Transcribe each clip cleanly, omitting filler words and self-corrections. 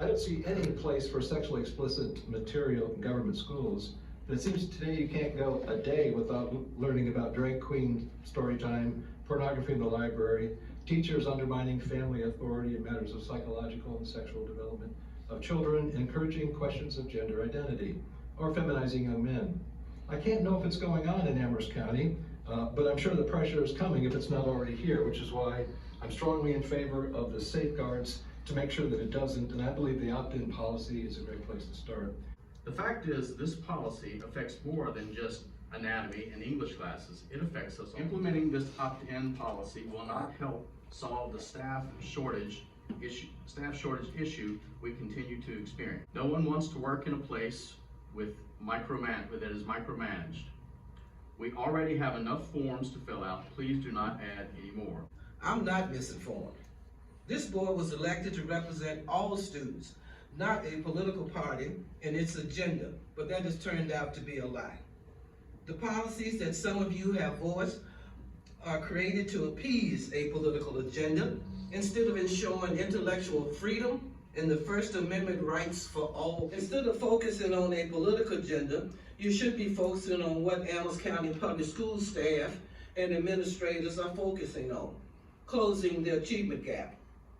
don't see any place for sexually explicit material in government schools. And it seems today you can't go a day without learning about drag queen story time, pornography in the library, teachers undermining family authority in matters of psychological and sexual development of children, encouraging questions of gender identity, or feminizing young men. I can't know if it's going on in Amherst County, but I'm sure the pressure is coming if it's not already here, which is why I'm strongly in favor of the safeguards to make sure that it doesn't, and I believe the opt-in policy is a great place to start. The fact is, this policy affects more than just anatomy and English classes. It affects us. Implementing this opt-in policy will not help solve the staff shortage issue we continue to experience. No one wants to work in a place that is micromanaged. We already have enough forms to fill out. Please do not add any more. I'm not misinformed. This board was elected to represent all students, not a political party and its agenda, but that has turned out to be a lie. The policies that some of you have voiced are created to appease a political agenda instead of ensuring intellectual freedom and the First Amendment rights for all. Instead of focusing on a political agenda, you should be focusing on what Amherst County Public School staff and administrators are focusing on. Closing the achievement gap,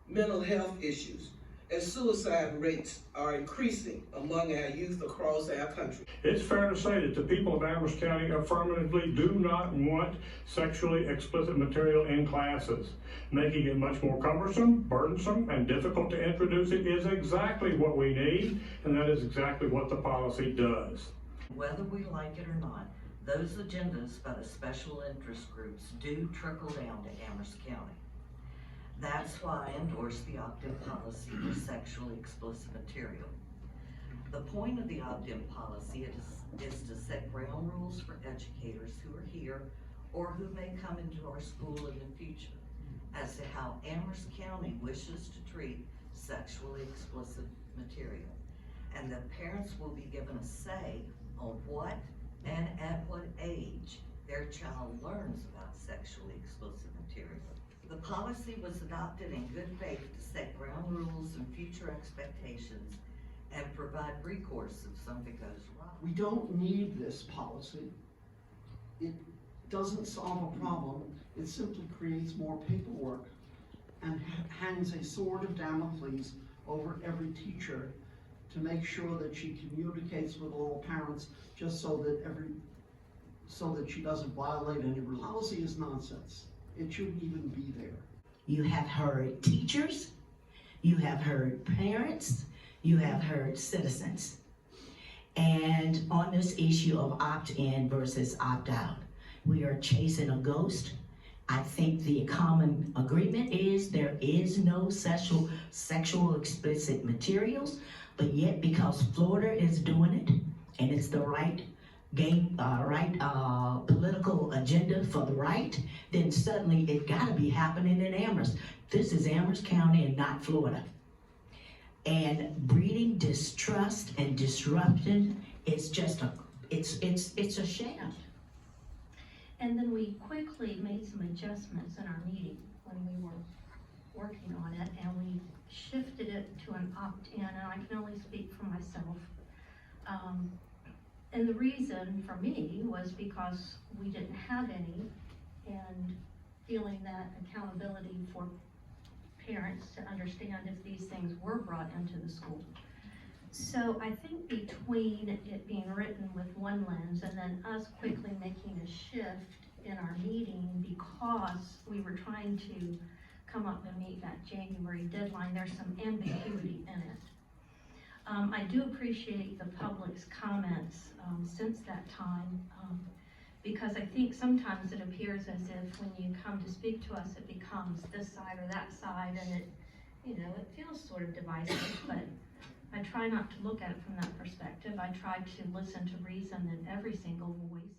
mental health issues, and suicide rates are increasing among our youth across our country. It's fair to say that the people of Amherst County affirmatively do not want sexually explicit material in classes. Making it much more cumbersome, burdensome, and difficult to introduce it is exactly what we need, and that is exactly what the policy does. Whether we like it or not, those agendas by the special interest groups do trickle down to Amherst County. That's why I endorse the opt-in policy for sexually explicit material. The point of the opt-in policy is to set ground rules for educators who are here or who may come into our school in the future as to how Amherst County wishes to treat sexually explicit material. And that parents will be given a say on what and at what age their child learns about sexually explicit material. The policy was adopted in good faith to set ground rules and future expectations and provide recourse if something goes wrong. We don't need this policy. It doesn't solve a problem. It simply creates more paperwork and hangs a sword of Damocles over every teacher to make sure that she communicates with all parents just so that she doesn't violate any rule. Policy is nonsense. It shouldn't even be there. You have heard teachers, you have heard parents, you have heard citizens. And on this issue of opt-in versus opt-out, we are chasing a ghost. I think the common agreement is there is no sexual explicit materials, but yet because Florida is doing it, and it's the right political agenda for the right, then suddenly it gotta be happening in Amherst. This is Amherst County and not Florida. And breeding distrust and disruption is just it's a sham. And then we quickly made some adjustments in our meeting when we were working on it, and we shifted it to an opt-in, and I can only speak for myself. And the reason for me was because we didn't have any, and feeling that accountability for parents to understand if these things were brought into the school. So I think between it being written with one lens and then us quickly making a shift in our meeting because we were trying to come up and meet that January deadline, there's some ambiguity in it. I do appreciate the public's comments since that time because I think sometimes it appears as if when you come to speak to us, it becomes this side or that side, and it feels sort of divisive, but I try not to look at it from that perspective. I try to listen to reason in every single voice.